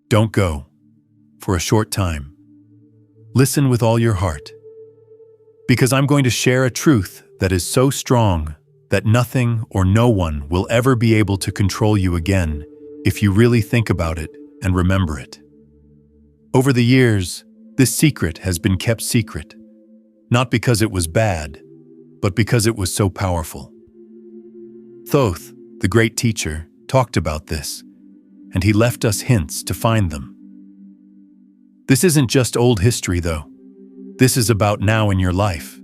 Don't go for a short time. Listen with all your heart, because I'm going to share a truth that is so strong that nothing or no one will ever be able to control you again if you really think about it and remember it. Over the years, this secret has been kept secret, not because it was bad, but because it was so powerful. Thoth, the great teacher, talked about this, and he left us hints to find them. This isn't just old history, though. This is about now in your life.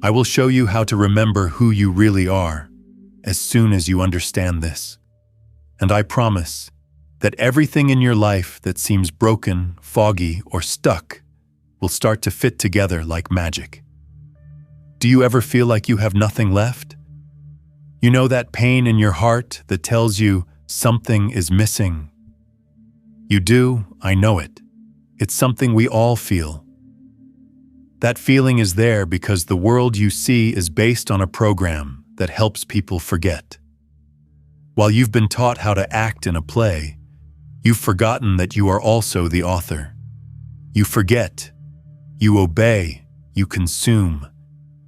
I will show you how to remember who you really are as soon as you understand this. And I promise that everything in your life that seems broken, foggy, or stuck will start to fit together like magic. Do you ever feel like you have nothing left? You know that pain in your heart that tells you something is missing? You do, I know it. It's something we all feel. That feeling is there because the world you see is based on a program that helps people forget. While you've been taught how to act in a play, you've forgotten that you are also the author. You forget, you obey, you consume,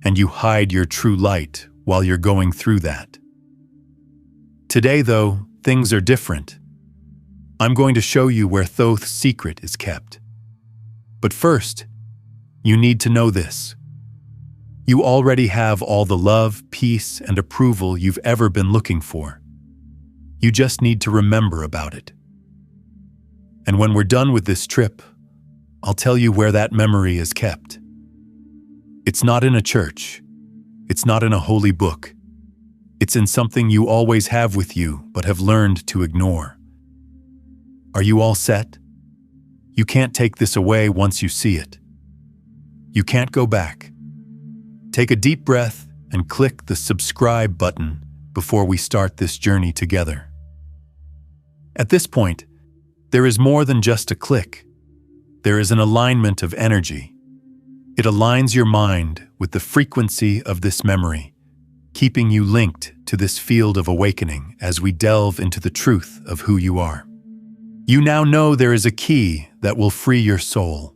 and you hide your true light while you're going through that. Today, though, things are different. I'm going to show you where Thoth's secret is kept. But first, you need to know this. You already have all the love, peace, and approval you've ever been looking for. You just need to remember about it. And when we're done with this trip, I'll tell you where that memory is kept. It's not in a church. It's not in a holy book. It's in something you always have with you but have learned to ignore. Are you all set? You can't take this away once you see it. You can't go back. Take a deep breath and click the subscribe button before we start this journey together. At this point, there is more than just a click. There is an alignment of energy. It aligns your mind with the frequency of this memory, keeping you linked to this field of awakening as we delve into the truth of who you are. You now know there is a key that will free your soul.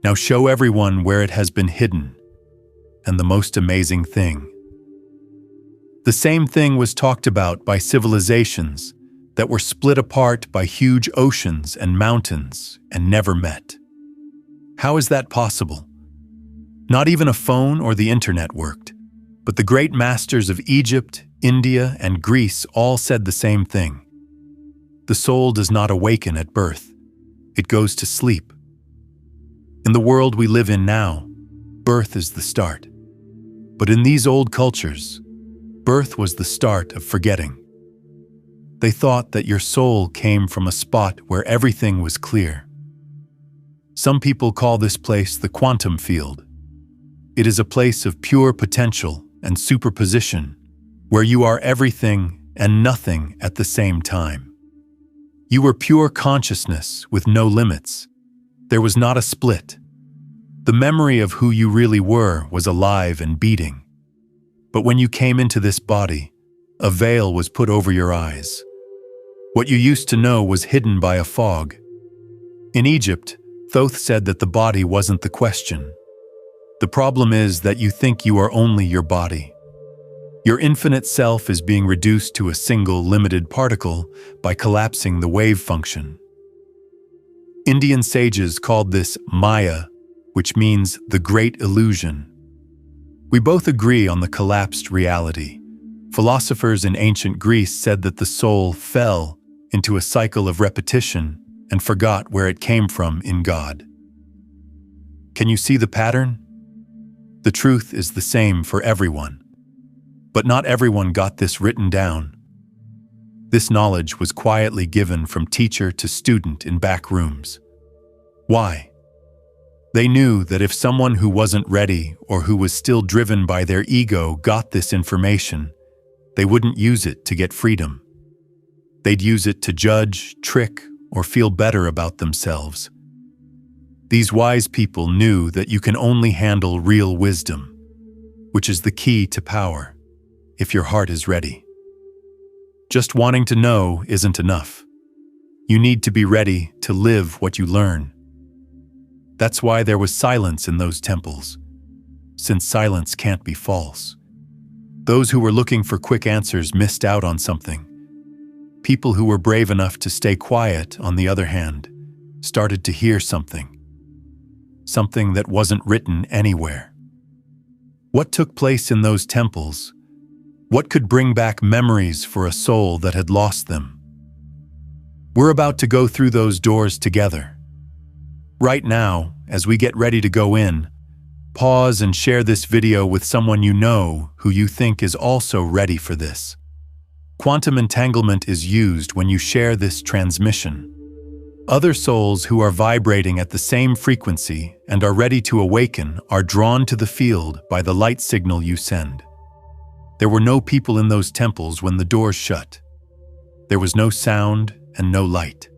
Now show everyone where it has been hidden. And the most amazing thing. The same thing was talked about by civilizations that were split apart by huge oceans and mountains and never met. How is that possible? Not even a phone or the internet worked, but the great masters of Egypt, India, and Greece all said the same thing. The soul does not awaken at birth. It goes to sleep. In the world we live in now, birth is the start. But in these old cultures, birth was the start of forgetting. They thought that your soul came from a spot where everything was clear. Some people call this place the quantum field. It is a place of pure potential and superposition, where you are everything and nothing at the same time. You were pure consciousness with no limits. There was not a split. The memory of who you really were was alive and beating. But when you came into this body, a veil was put over your eyes. What you used to know was hidden by a fog. In Egypt, Thoth said that the body wasn't the question. The problem is that you think you are only your body. Your infinite self is being reduced to a single limited particle by collapsing the wave function. Indian sages called this Maya, which means the great illusion. We both agree on the collapsed reality. Philosophers in ancient Greece said that the soul fell into a cycle of repetition and forgot where it came from in God. Can you see the pattern? The truth is the same for everyone. But not everyone got this written down. This knowledge was quietly given from teacher to student in back rooms. Why? They knew that if someone who wasn't ready or who was still driven by their ego got this information, they wouldn't use it to get freedom. They'd use it to judge, trick, or feel better about themselves. These wise people knew that you can only handle real wisdom, which is the key to power, if your heart is ready. Just wanting to know isn't enough. You need to be ready to live what you learn. That's why there was silence in those temples, since silence can't be false. Those who were looking for quick answers missed out on something. People who were brave enough to stay quiet, on the other hand, started to hear something. Something that wasn't written anywhere. What took place in those temples? What could bring back memories for a soul that had lost them? We're about to go through those doors together. Right now, as we get ready to go in, pause and share this video with someone you know who you think is also ready for this. Quantum entanglement is used when you share this transmission. Other souls who are vibrating at the same frequency and are ready to awaken are drawn to the field by the light signal you send. There were no people in those temples when the doors shut. There was no sound and no light.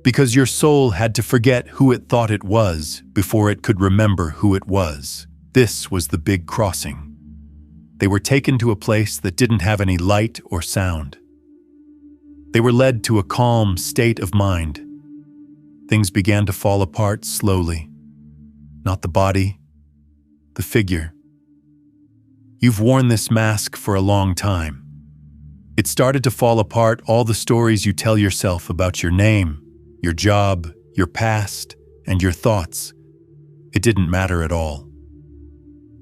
Because your soul had to forget who it thought it was before it could remember who it was. This was the big crossing. They were taken to a place that didn't have any light or sound. They were led to a calm state of mind. Things began to fall apart slowly. Not the body, the figure. You've worn this mask for a long time. It started to fall apart, all the stories you tell yourself about your name, your job, your past, and your thoughts. It didn't matter at all.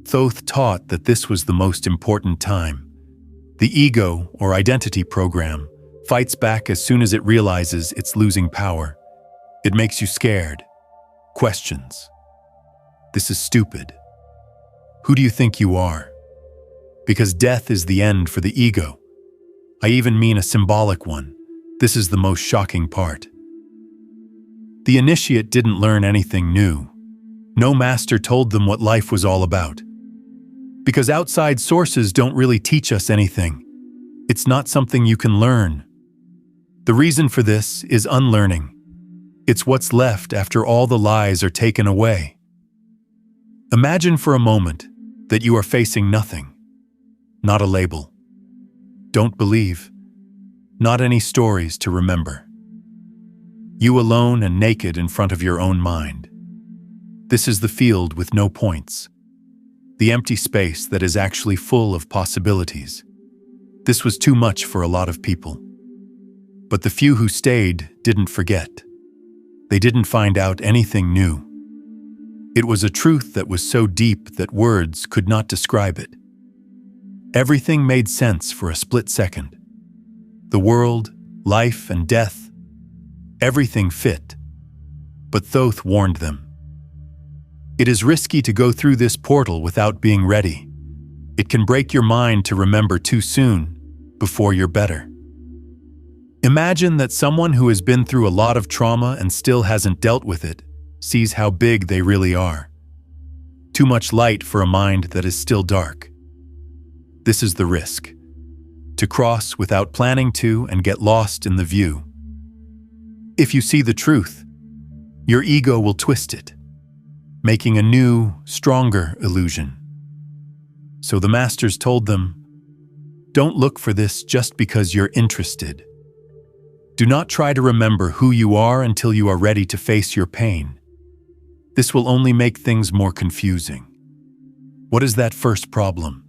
Thoth taught that this was the most important time. The ego, or identity program, fights back as soon as it realizes it's losing power. It makes you scared. Questions. This is stupid. Who do you think you are? Because death is the end for the ego. I even mean a symbolic one. This is the most shocking part. The initiate didn't learn anything new. No master told them what life was all about. Because outside sources don't really teach us anything. It's not something you can learn. The reason for this is unlearning. It's what's left after all the lies are taken away. Imagine for a moment that you are facing nothing. Not a label. Don't believe. Not any stories to remember. You alone and naked in front of your own mind. This is the field with no points. The empty space that is actually full of possibilities. This was too much for a lot of people. But the few who stayed didn't forget. They didn't find out anything new. It was a truth that was so deep that words could not describe it. Everything made sense for a split second. The world, life, and death, everything fit. But Thoth warned them. It is risky to go through this portal without being ready. It can break your mind to remember too soon, before you're better. Imagine that someone who has been through a lot of trauma and still hasn't dealt with it sees how big they really are. Too much light for a mind that is still dark. This is the risk. To cross without planning to and get lost in the view. If you see the truth, your ego will twist it, making a new, stronger illusion. So the masters told them, don't look for this just because you're interested. Do not try to remember who you are until you are ready to face your pain. This will only make things more confusing. What is that first problem?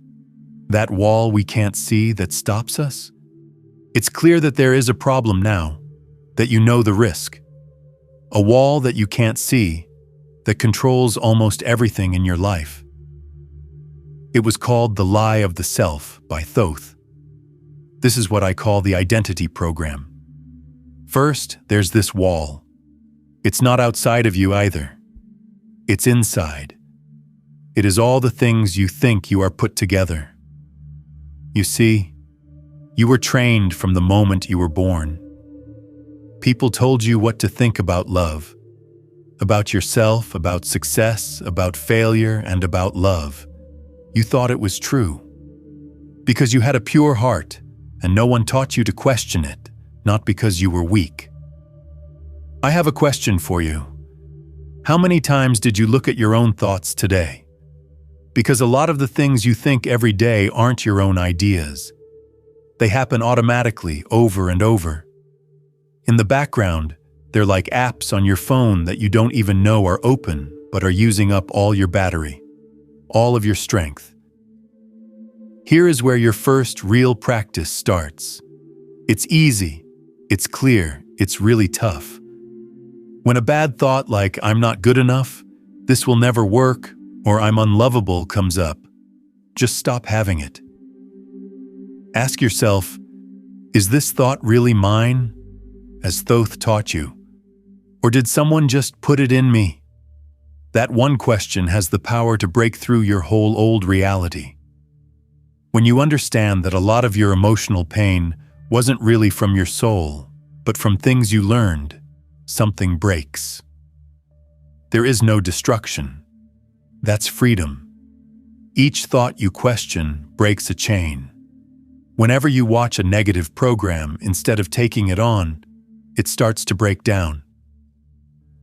That wall we can't see that stops us? It's clear that there is a problem now, that you know the risk. A wall that you can't see, that controls almost everything in your life. It was called The Lie of the Self by Thoth. This is what I call the identity program. First, there's this wall. It's not outside of you either. It's inside. It is all the things you think you are put together. You see, you were trained from the moment you were born. People told you what to think about love, about yourself, about success, about failure, and about love. You thought it was true. Because you had a pure heart, and no one taught you to question it. Not because you were weak. I have a question for you. How many times did you look at your own thoughts today? Because a lot of the things you think every day aren't your own ideas. They happen automatically over and over. In the background, they're like apps on your phone that you don't even know are open but are using up all your battery, all of your strength. Here is where your first real practice starts. It's easy, it's clear, it's really tough. When a bad thought like "I'm not good enough," "this will never work," or "I'm unlovable" comes up, just stop having it. Ask yourself, is this thought really mine, as Thoth taught you? Or did someone just put it in me? That one question has the power to break through your whole old reality. When you understand that a lot of your emotional pain wasn't really from your soul, but from things you learned, something breaks. There is no destruction. That's freedom. Each thought you question breaks a chain. Whenever you watch a negative program, instead of taking it on, it starts to break down.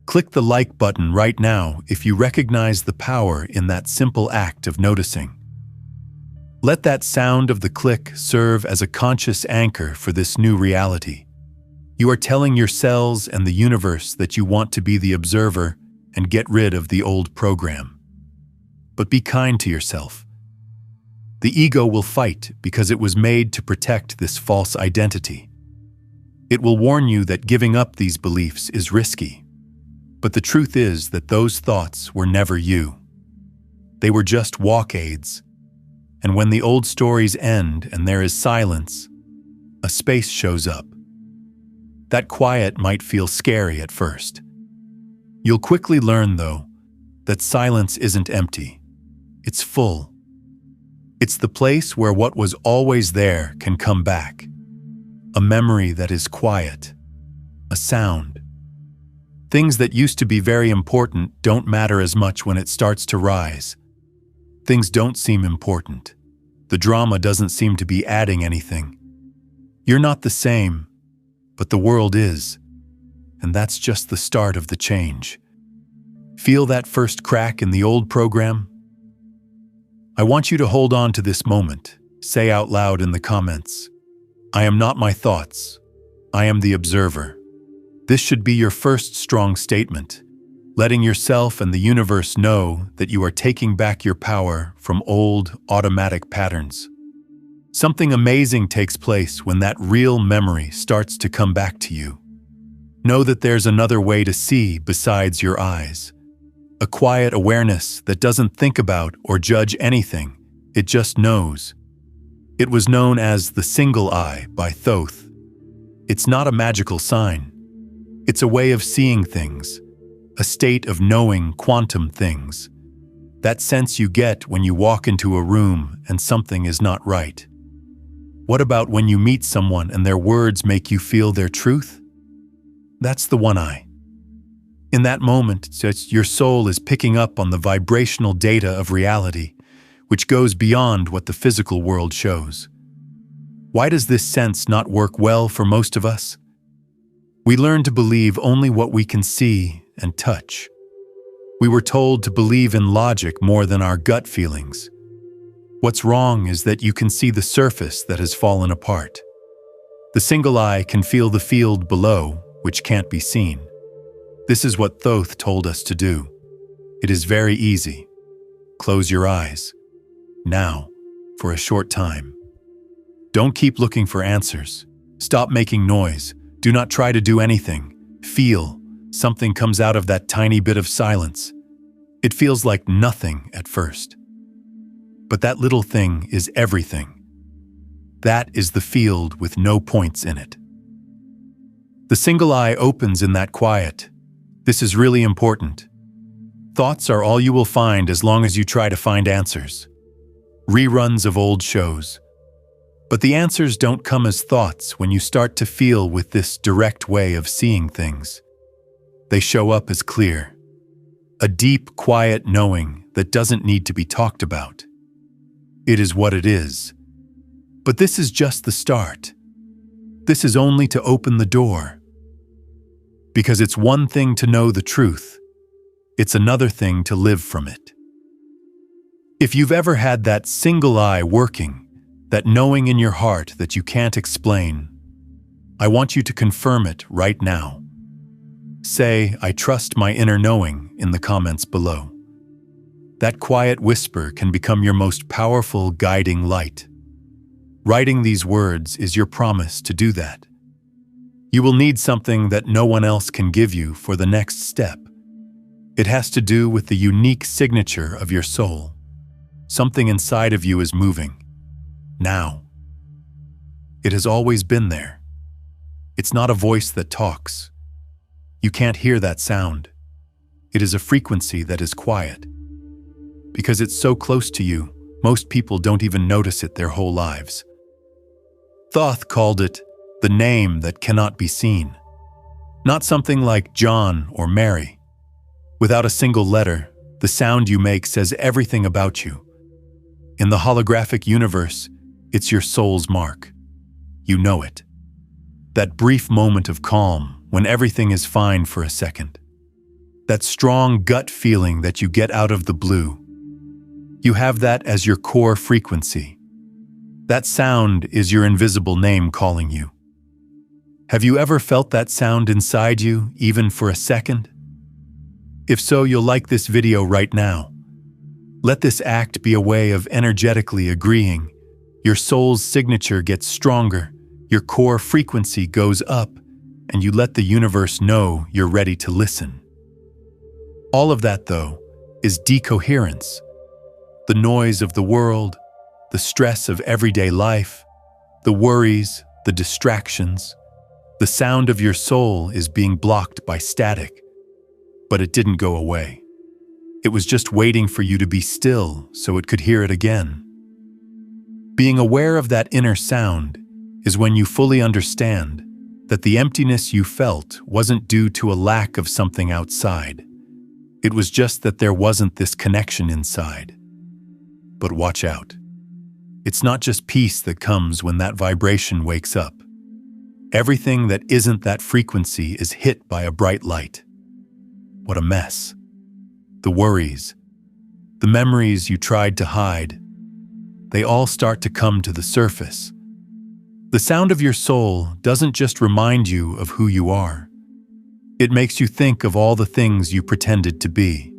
Click the like button right now if you recognize the power in that simple act of noticing. Let that sound of the click serve as a conscious anchor for this new reality. You are telling your cells and the universe that you want to be the observer and get rid of the old program. But be kind to yourself. The ego will fight because it was made to protect this false identity. It will warn you that giving up these beliefs is risky. But the truth is that those thoughts were never you. They were just walk aids. And when the old stories end and there is silence, a space shows up. That quiet might feel scary at first. You'll quickly learn, though, that silence isn't empty. It's full. It's the place where what was always there can come back. A memory that is quiet. A sound. Things that used to be very important don't matter as much when it starts to rise. Things don't seem important. The drama doesn't seem to be adding anything. You're not the same, but the world is. And that's just the start of the change. Feel that first crack in the old program? I want you to hold on to this moment. Say out loud in the comments, "I am not my thoughts. I am the observer." This should be your first strong statement, letting yourself and the universe know that you are taking back your power from old, automatic patterns. Something amazing takes place when that real memory starts to come back to you. Know that there's another way to see besides your eyes. A quiet awareness that doesn't think about or judge anything, it just knows. It was known as the single eye by Thoth. It's not a magical sign. It's a way of seeing things, a state of knowing quantum things. That sense you get when you walk into a room and something is not right. What about when you meet someone and their words make you feel their truth? That's the one eye. In that moment, your soul is picking up on the vibrational data of reality, which goes beyond what the physical world shows. Why does this sense not work well for most of us? We learn to believe only what we can see and touch. We were told to believe in logic more than our gut feelings. What's wrong is that you can see the surface that has fallen apart. The single eye can feel the field below, which can't be seen. This is what Thoth told us to do. It is very easy. Close your eyes. Now, for a short time. Don't keep looking for answers. Stop making noise. Do not try to do anything. Feel. Something comes out of that tiny bit of silence. It feels like nothing at first. But that little thing is everything. That is the field with no points in it. The single eye opens in that quiet. This is really important. Thoughts are all you will find as long as you try to find answers. Reruns of old shows. But the answers don't come as thoughts when you start to feel with this direct way of seeing things. They show up as clear. A deep, quiet knowing that doesn't need to be talked about. It is what it is. But this is just the start. This is only to open the door. Because it's one thing to know the truth. It's another thing to live from it. If you've ever had that single eye working, that knowing in your heart that you can't explain, I want you to confirm it right now. Say, "I trust my inner knowing," in the comments below. That quiet whisper can become your most powerful guiding light. Writing these words is your promise to do that. You will need something that no one else can give you for the next step. It has to do with the unique signature of your soul. Something inside of you is moving. Now. It has always been there. It's not a voice that talks. You can't hear that sound. It is a frequency that is quiet. Because it's so close to you, most people don't even notice it their whole lives. Thoth called it the name that cannot be seen. Not something like John or Mary. Without a single letter, the sound you make says everything about you. In the holographic universe, it's your soul's mark. You know it. That brief moment of calm when everything is fine for a second. That strong gut feeling that you get out of the blue. You have that as your core frequency. That sound is your invisible name calling you. Have you ever felt that sound inside you, even for a second? If so, you'll like this video right now. Let this act be a way of energetically agreeing. Your soul's signature gets stronger, your core frequency goes up, and you let the universe know you're ready to listen. All of that, though, is decoherence. The noise of the world, the stress of everyday life, the worries, the distractions. The sound of your soul is being blocked by static. But it didn't go away. It was just waiting for you to be still so it could hear it again. Being aware of that inner sound is when you fully understand that the emptiness you felt wasn't due to a lack of something outside. It was just that there wasn't this connection inside. But watch out. It's not just peace that comes when that vibration wakes up. Everything that isn't that frequency is hit by a bright light. What a mess. The worries, the memories you tried to hide, they all start to come to the surface. The sound of your soul doesn't just remind you of who you are. It makes you think of all the things you pretended to be.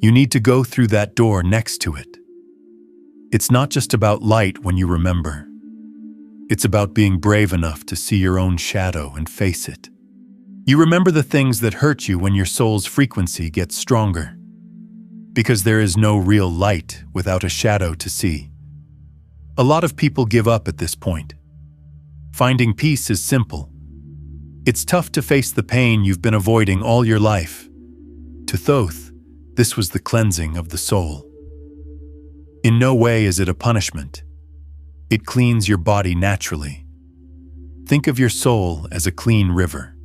You need to go through that door next to it. It's not just about light when you remember. It's about being brave enough to see your own shadow and face it. You remember the things that hurt you when your soul's frequency gets stronger. Because there is no real light without a shadow to see. A lot of people give up at this point. Finding peace is simple. It's tough to face the pain you've been avoiding all your life. To Thoth, this was the cleansing of the soul. In no way is it a punishment. It cleans your body naturally. Think of your soul as a clean river.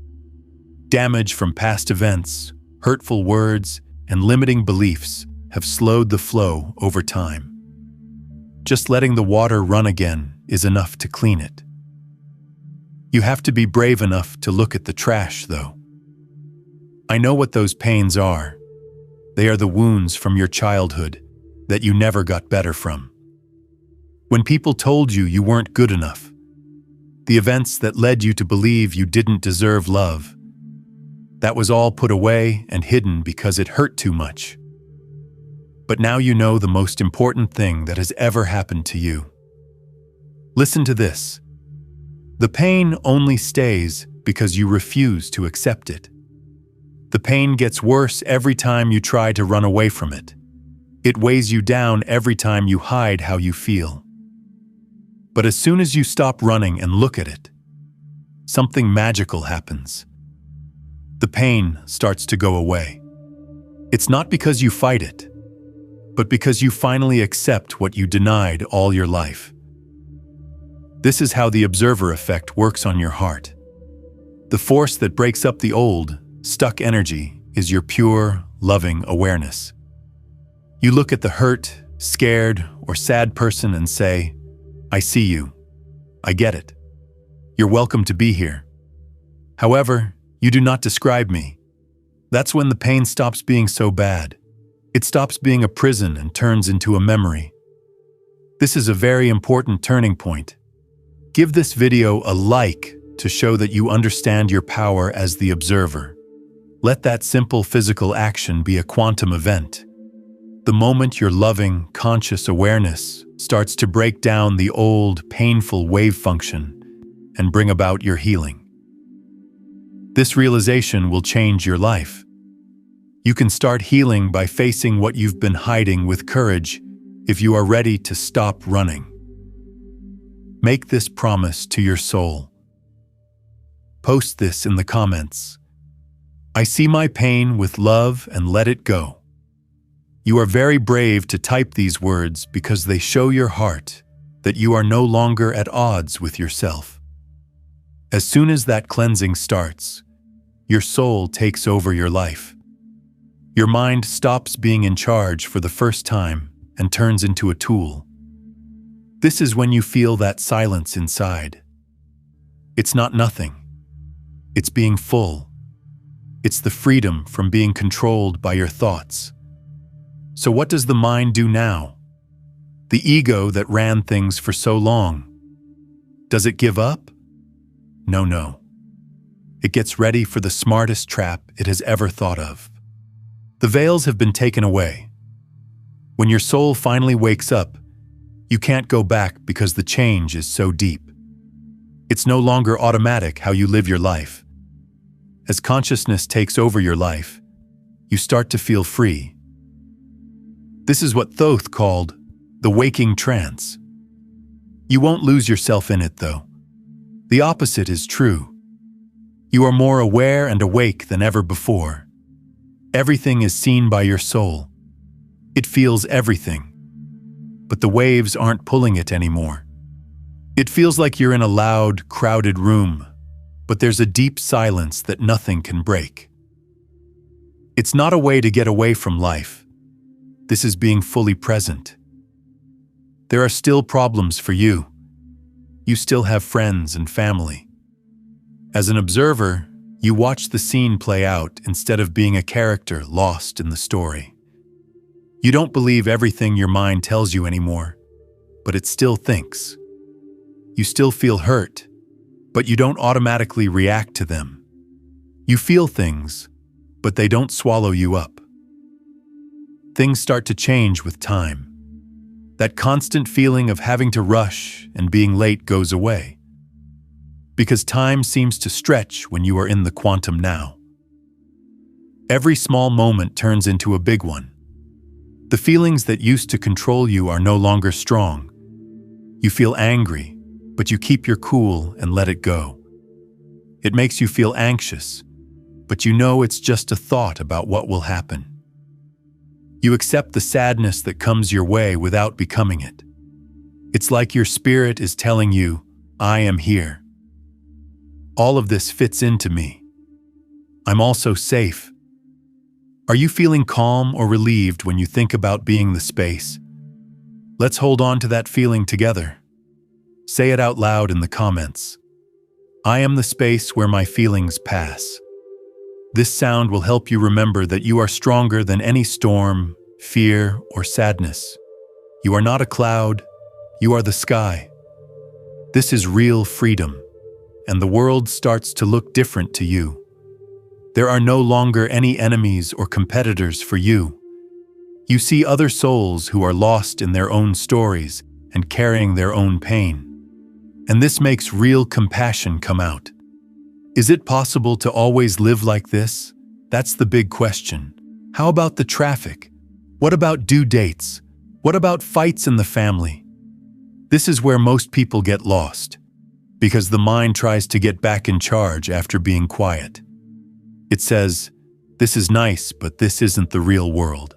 Damage from past events, hurtful words, and limiting beliefs have slowed the flow over time. Just letting the water run again is enough to clean it. You have to be brave enough to look at the trash, though. I know what those pains are. They are the wounds from your childhood that you never got better from. When people told you you weren't good enough, the events that led you to believe you didn't deserve love, that was all put away and hidden because it hurt too much. But now you know the most important thing that has ever happened to you. Listen to this. The pain only stays because you refuse to accept it. The pain gets worse every time you try to run away from it. It weighs you down every time you hide how you feel. But as soon as you stop running and look at it, something magical happens. The pain starts to go away. It's not because you fight it, but because you finally accept what you denied all your life. This is how the observer effect works on your heart. The force that breaks up the old, stuck energy is your pure, loving awareness. You look at the hurt, scared, or sad person and say, "I see you. I get it. You're welcome to be here. However, you do not describe me." That's when the pain stops being so bad. It stops being a prison and turns into a memory. This is a very important turning point. Give this video a like to show that you understand your power as the observer. Let that simple physical action be a quantum event. The moment your loving, conscious awareness starts to break down the old, painful wave function and bring about your healing. This realization will change your life. You can start healing by facing what you've been hiding with courage if you are ready to stop running. Make this promise to your soul. Post this in the comments. I see my pain with love and let it go. You are very brave to type these words because they show your heart that you are no longer at odds with yourself. As soon as that cleansing starts, your soul takes over your life. Your mind stops being in charge for the first time and turns into a tool. This is when you feel that silence inside. It's not nothing. It's being full. It's the freedom from being controlled by your thoughts. So what does the mind do now? The ego that ran things for so long. Does it give up? No. It gets ready for the smartest trap it has ever thought of. The veils have been taken away. When your soul finally wakes up, you can't go back because the change is so deep. It's no longer automatic how you live your life. As consciousness takes over your life, you start to feel free. This is what Thoth called the waking trance. You won't lose yourself in it, though. The opposite is true. You are more aware and awake than ever before. Everything is seen by your soul. It feels everything. But the waves aren't pulling it anymore. It feels like you're in a loud, crowded room, but there's a deep silence that nothing can break. It's not a way to get away from life. This is being fully present. There are still problems for you. You still have friends and family. As an observer, you watch the scene play out instead of being a character lost in the story. You don't believe everything your mind tells you anymore, but it still thinks. You still feel hurt, but you don't automatically react to them. You feel things, but they don't swallow you up. Things start to change with time. That constant feeling of having to rush and being late goes away. Because time seems to stretch when you are in the quantum now. Every small moment turns into a big one. The feelings that used to control you are no longer strong. You feel angry, but you keep your cool and let it go. It makes you feel anxious, but you know it's just a thought about what will happen. You accept the sadness that comes your way without becoming it. It's like your spirit is telling you, I am here. All of this fits into me. I'm also safe. Are you feeling calm or relieved when you think about being the space? Let's hold on to that feeling together. Say it out loud in the comments. I am the space where my feelings pass. This sound will help you remember that you are stronger than any storm, fear, or sadness. You are not a cloud, you are the sky. This is real freedom, and the world starts to look different to you. There are no longer any enemies or competitors for you. You see other souls who are lost in their own stories and carrying their own pain. And this makes real compassion come out. Is it possible to always live like this? That's the big question. How about the traffic? What about due dates? What about fights in the family? This is where most people get lost, because the mind tries to get back in charge after being quiet. It says, this is nice, but this isn't the real world.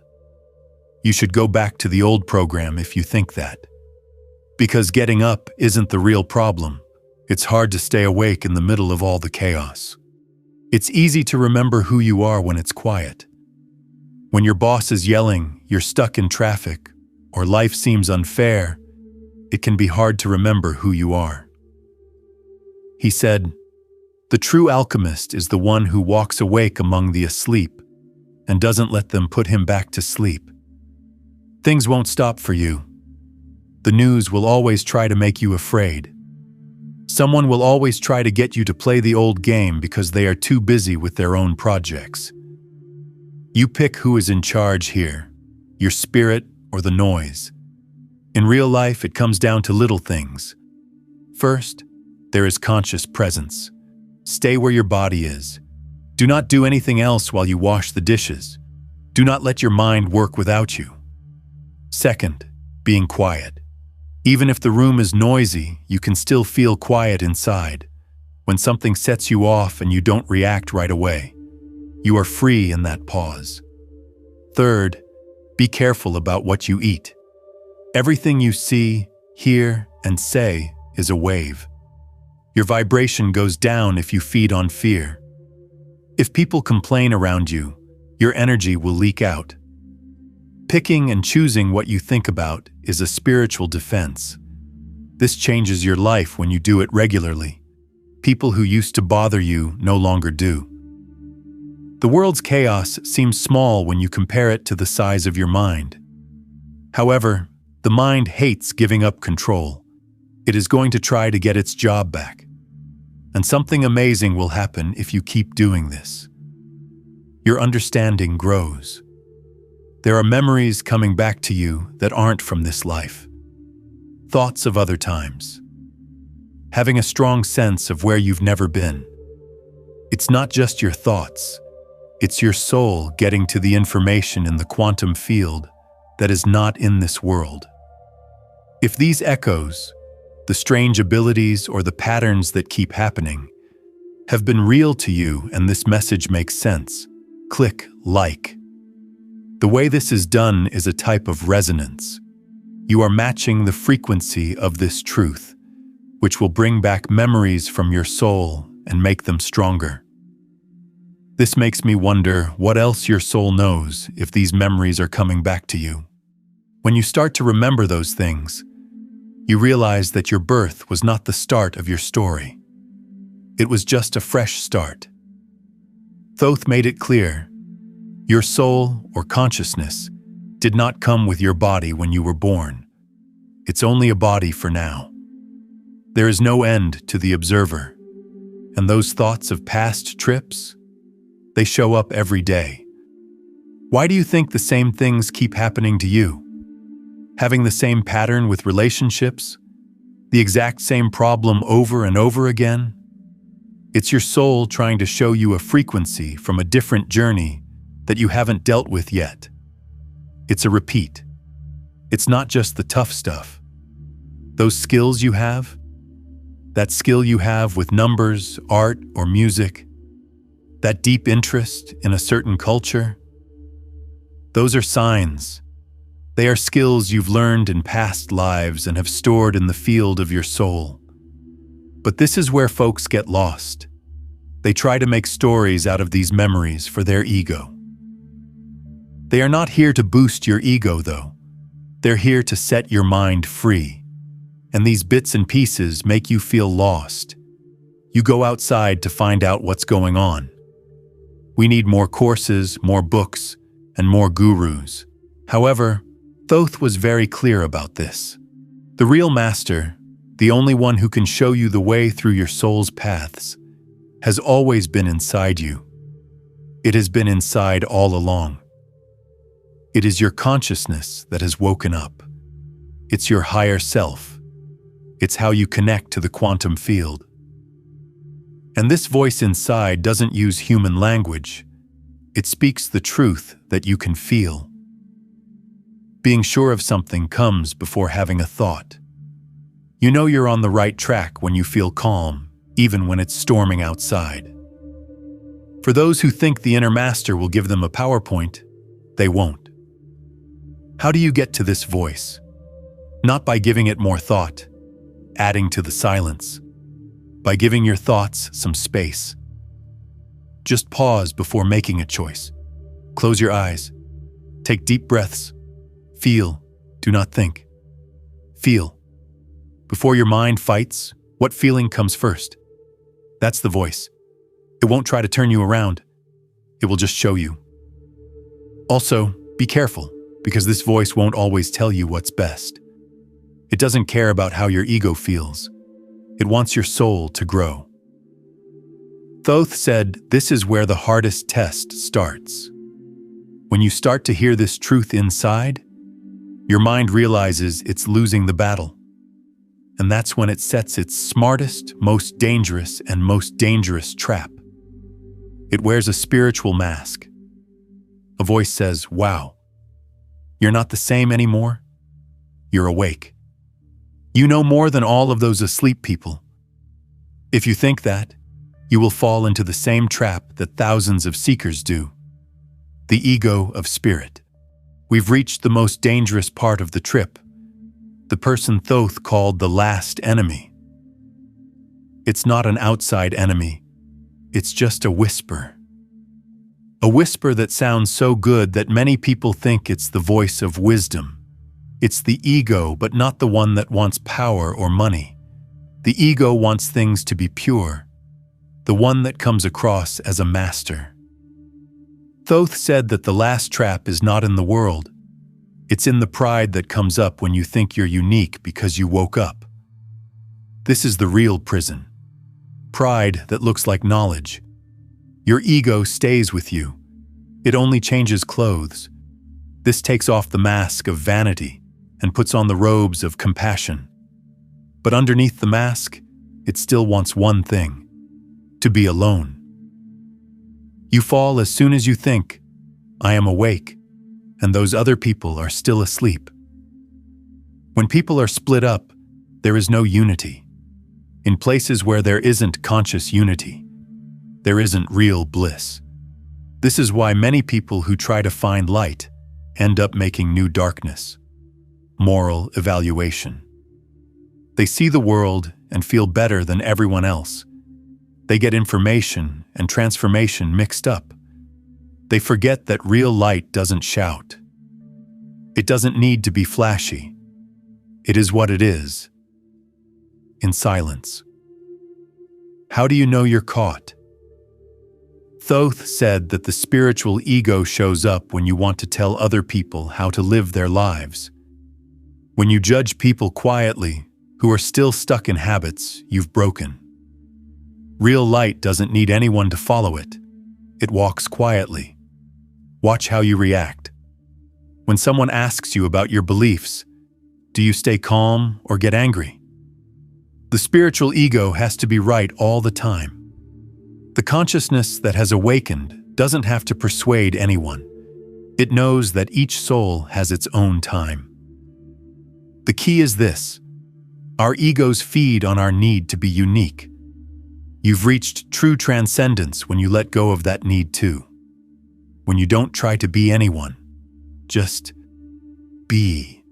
You should go back to the old program if you think that. Because getting up isn't the real problem. It's hard to stay awake in the middle of all the chaos. It's easy to remember who you are when it's quiet. When your boss is yelling, you're stuck in traffic, or life seems unfair, it can be hard to remember who you are. He said, the true alchemist is the one who walks awake among the asleep and doesn't let them put him back to sleep. Things won't stop for you. The news will always try to make you afraid. Someone will always try to get you to play the old game because they are too busy with their own projects. You pick who is in charge here, your spirit or the noise. In real life, it comes down to little things. First, there is conscious presence. Stay where your body is. Do not do anything else while you wash the dishes. Do not let your mind work without you. Second, being quiet. Even if the room is noisy, you can still feel quiet inside. When something sets you off and you don't react right away, you are free in that pause. Third, be careful about what you eat. Everything you see, hear, and say is a wave. Your vibration goes down if you feed on fear. If people complain around you, your energy will leak out. Picking and choosing what you think about is a spiritual defense. This changes your life when you do it regularly. People who used to bother you no longer do. The world's chaos seems small when you compare it to the size of your mind. However, the mind hates giving up control. It is going to try to get its job back. And something amazing will happen if you keep doing this. Your understanding grows. There are memories coming back to you that aren't from this life. Thoughts of other times. Having a strong sense of where you've never been. It's not just your thoughts. It's your soul getting to the information in the quantum field that is not in this world. If these echoes, the strange abilities or the patterns that keep happening, have been real to you and this message makes sense, click like. The way this is done is a type of resonance. You are matching the frequency of this truth, which will bring back memories from your soul and make them stronger. This makes me wonder what else your soul knows if these memories are coming back to you. When you start to remember those things, you realize that your birth was not the start of your story. It was just a fresh start. Thoth made it clear. Your soul, or consciousness, did not come with your body when you were born. It's only a body for now. There is no end to the observer. And those thoughts of past trips, they show up every day. Why do you think the same things keep happening to you? Having the same pattern with relationships? The exact same problem over and over again? It's your soul trying to show you a frequency from a different journey that you haven't dealt with yet. It's a repeat. It's not just the tough stuff. Those skills you have, that skill you have with numbers, art, or music, that deep interest in a certain culture, those are signs. They are skills you've learned in past lives and have stored in the field of your soul. But this is where folks get lost. They try to make stories out of these memories for their ego. They are not here to boost your ego, though. They're here to set your mind free. And these bits and pieces make you feel lost. You go outside to find out what's going on. We need more courses, more books, and more gurus. However, Thoth was very clear about this. The real master, the only one who can show you the way through your soul's paths, has always been inside you. It has been inside all along. It is your consciousness that has woken up. It's your higher self. It's how you connect to the quantum field. And this voice inside doesn't use human language. It speaks the truth that you can feel. Being sure of something comes before having a thought. You know you're on the right track when you feel calm, even when it's storming outside. For those who think the inner master will give them a PowerPoint, they won't. How do you get to this voice? Not by giving it more thought, adding to the silence, by giving your thoughts some space. Just pause before making a choice. Close your eyes. Take deep breaths. Feel. Do not think. Feel. Before your mind fights, what feeling comes first? That's the voice. It won't try to turn you around. It will just show you. Also, be careful, because this voice won't always tell you what's best. It doesn't care about how your ego feels. It wants your soul to grow. Thoth said this is where the hardest test starts. When you start to hear this truth inside, your mind realizes it's losing the battle. And that's when it sets its smartest, most dangerous trap. It wears a spiritual mask. A voice says, "Wow, you're not the same anymore. You're awake. You know more than all of those asleep people." If you think that, you will fall into the same trap that thousands of seekers do. The ego of spirit. We've reached the most dangerous part of the trip. The person Thoth called the last enemy. It's not an outside enemy. It's just a whisper. A whisper that sounds so good that many people think it's the voice of wisdom. It's the ego, but not the one that wants power or money. The ego wants things to be pure, the one that comes across as a master. Thoth said that the last trap is not in the world. It's in the pride that comes up when you think you're unique because you woke up. This is the real prison. Pride that looks like knowledge. Your ego stays with you. It only changes clothes. This takes off the mask of vanity and puts on the robes of compassion. But underneath the mask, it still wants one thing: to be alone. You fall as soon as you think, "I am awake," and those other people are still asleep. When people are split up, there is no unity. In places where there isn't conscious unity, there isn't real bliss. This is why many people who try to find light end up making new darkness. Moral evaluation. They see the world and feel better than everyone else. They get information and transformation mixed up. They forget that real light doesn't shout. It doesn't need to be flashy. It is what it is. In silence. How do you know you're caught? Thoth said that the spiritual ego shows up when you want to tell other people how to live their lives. When you judge people quietly, who are still stuck in habits you've broken. Real light doesn't need anyone to follow it. It walks quietly. Watch how you react. When someone asks you about your beliefs, do you stay calm or get angry? The spiritual ego has to be right all the time. The consciousness that has awakened doesn't have to persuade anyone. It knows that each soul has its own time. The key is this: our egos feed on our need to be unique. You've reached true transcendence when you let go of that need too. When you don't try to be anyone, just be.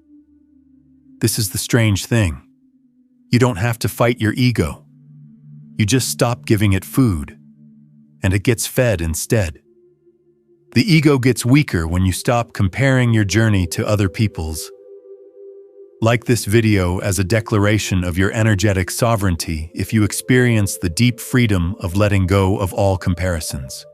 This is the strange thing. You don't have to fight your ego. You just stop giving it food, and it gets fed instead. The ego gets weaker when you stop comparing your journey to other people's. Like this video as a declaration of your energetic sovereignty if you experience the deep freedom of letting go of all comparisons.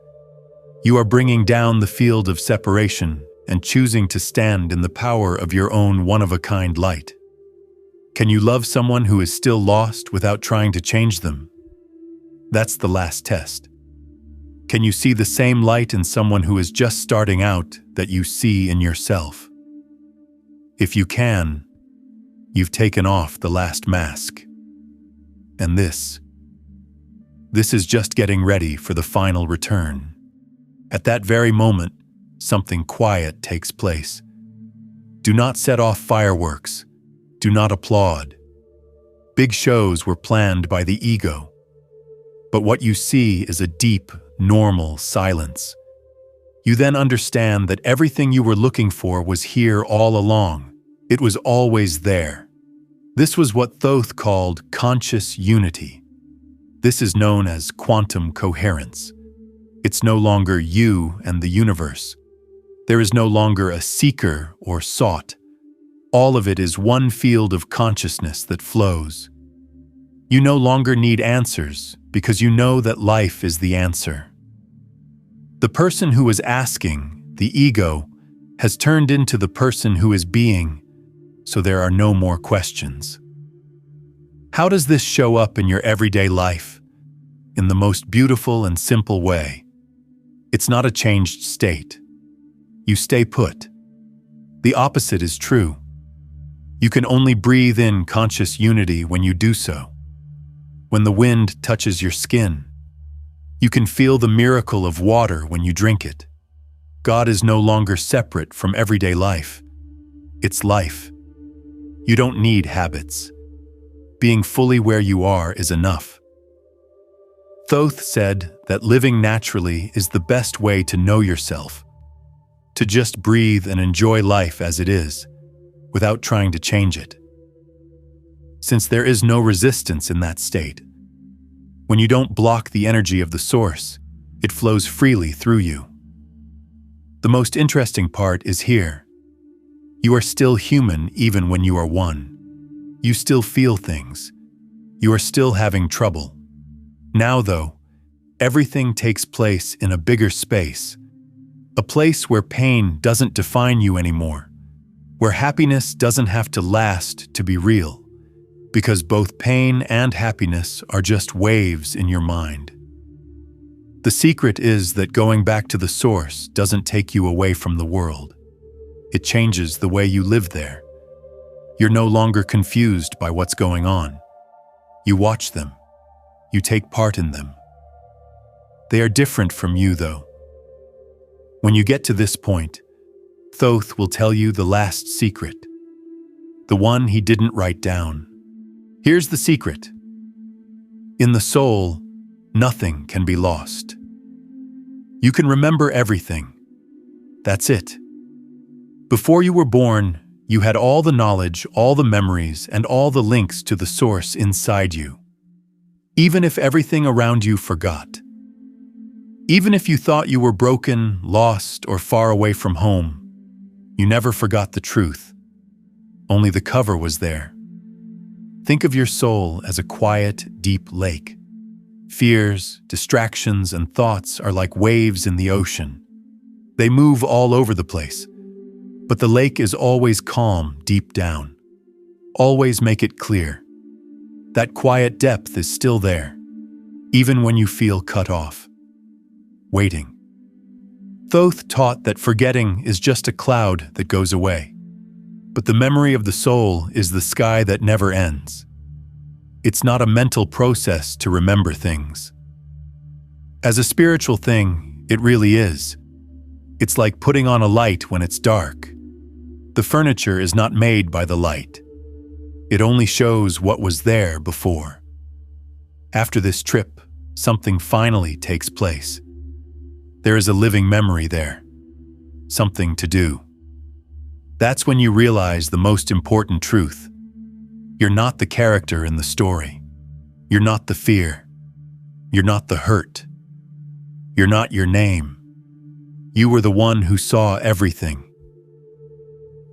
You are bringing down the field of separation and choosing to stand in the power of your own one-of-a-kind light. Can you love someone who is still lost without trying to change them? That's the last test. Can you see the same light in someone who is just starting out that you see in yourself? If you can, you've taken off the last mask. And this is just getting ready for the final return. At that very moment, something quiet takes place. Do not set off fireworks. Do not applaud. Big shows were planned by the ego. But what you see is a deep, normal silence. You then understand that everything you were looking for was here all along. It was always there. This was what Thoth called conscious unity. This is known as quantum coherence. It's no longer you and the universe. There is no longer a seeker or sought. All of it is one field of consciousness that flows. You no longer need answers because you know that life is the answer. The person who is asking, the ego, has turned into the person who is being, so there are no more questions. How does this show up in your everyday life? In the most beautiful and simple way. It's not a changed state. You stay put. The opposite is true. You can only breathe in conscious unity when you do so. When the wind touches your skin, you can feel the miracle of water when you drink it. God is no longer separate from everyday life. It's life. You don't need habits. Being fully where you are is enough. Thoth said that living naturally is the best way to know yourself, to just breathe and enjoy life as it is, without trying to change it. Since there is no resistance in that state, when you don't block the energy of the source, it flows freely through you. The most interesting part is here. You are still human even when you are one. You still feel things. You are still having trouble. Now, though, everything takes place in a bigger space, a place where pain doesn't define you anymore, where happiness doesn't have to last to be real, because both pain and happiness are just waves in your mind. The secret is that going back to the source doesn't take you away from the world. It changes the way you live there. You're no longer confused by what's going on. You watch them. You take part in them. They are different from you, though. When you get to this point, Thoth will tell you the last secret, the one he didn't write down. Here's the secret. In the soul, nothing can be lost. You can remember everything. That's it. Before you were born, you had all the knowledge, all the memories, and all the links to the source inside you. Even if everything around you forgot. Even if you thought you were broken, lost, or far away from home, you never forgot the truth. Only the cover was there. Think of your soul as a quiet, deep lake. Fears, distractions, and thoughts are like waves in the ocean. They move all over the place. But the lake is always calm deep down. Always make it clear. That quiet depth is still there, even when you feel cut off. Waiting. Thoth taught that forgetting is just a cloud that goes away. But the memory of the soul is the sky that never ends. It's not a mental process to remember things. As a spiritual thing, it really is. It's like putting on a light when it's dark. The furniture is not made by the light. It only shows what was there before. After this trip, something finally takes place. There is a living memory there. Something to do. That's when you realize the most important truth. You're not the character in the story. You're not the fear. You're not the hurt. You're not your name. You were the one who saw everything.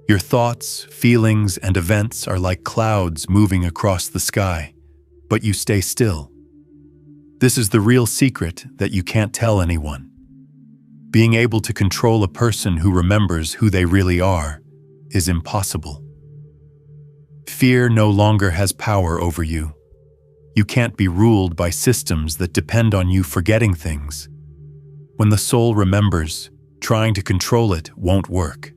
Your thoughts, feelings, and events are like clouds moving across the sky, but you stay still. This is the real secret that you can't tell anyone. Being able to control a person who remembers who they really are is impossible. Fear no longer has power over you. You can't be ruled by systems that depend on you forgetting things. When the soul remembers, trying to control it won't work.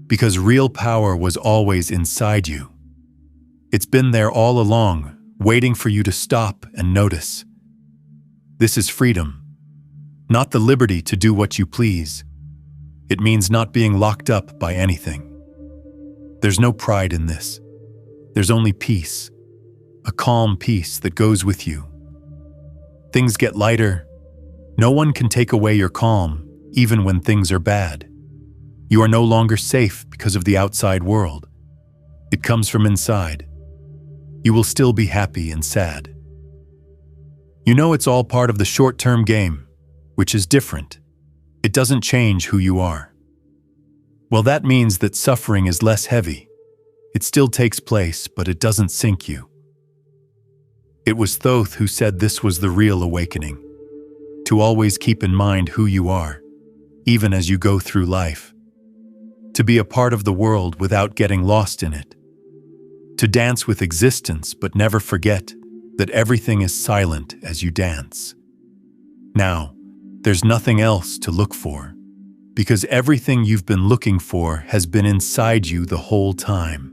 Because real power was always inside you. It's been there all along, waiting for you to stop and notice. This is freedom, not the liberty to do what you please. It means not being locked up by anything. There's no pride in this. There's only peace, a calm peace that goes with you. Things get lighter. No one can take away your calm, even when things are bad. You are no longer safe because of the outside world. It comes from inside. You will still be happy and sad. You know it's all part of the short-term game, which is different. It doesn't change who you are. Well, that means that suffering is less heavy. It still takes place, but it doesn't sink you. It was Thoth who said this was the real awakening. To always keep in mind who you are, even as you go through life. To be a part of the world without getting lost in it. to dance with existence but never forget that everything is silent as you dance. Now, there's nothing else to look for, because everything you've been looking for has been inside you the whole time.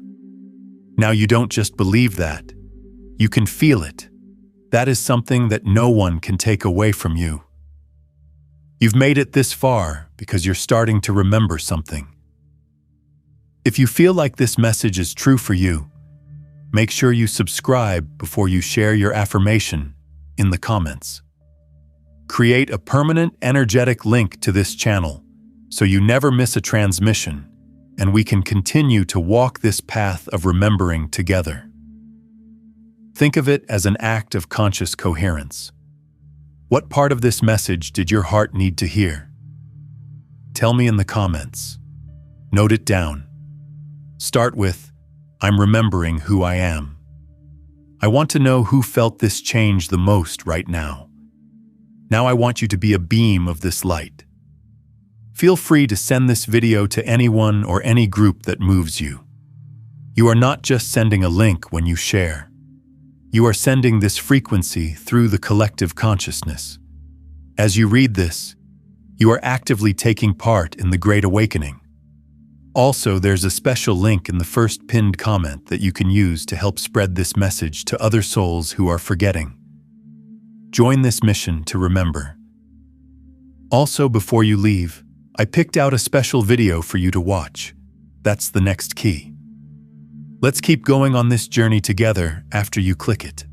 Now you don't just believe that, you can feel it. That is something that no one can take away from you. You've made it this far because you're starting to remember something. If you feel like this message is true for you, make sure you subscribe before you share your affirmation in the comments. Create a permanent energetic link to this channel so you never miss a transmission, and we can continue to walk this path of remembering together. Think of it as an act of conscious coherence. What part of this message did your heart need to hear? Tell me in the comments. Note it down. Start with, I'm remembering who I am. I want to know who felt this change the most right now. Now I want you to be a beam of this light. Feel free to send this video to anyone or any group that moves you. You are not just sending a link when you share. You are sending this frequency through the collective consciousness. As you read this, you are actively taking part in the Great Awakening. Also, there's a special link in the first pinned comment that you can use to help spread this message to other souls who are forgetting. Join this mission to remember. Also, before you leave, I picked out a special video for you to watch. That's the next key. Let's keep going on this journey together after you click it.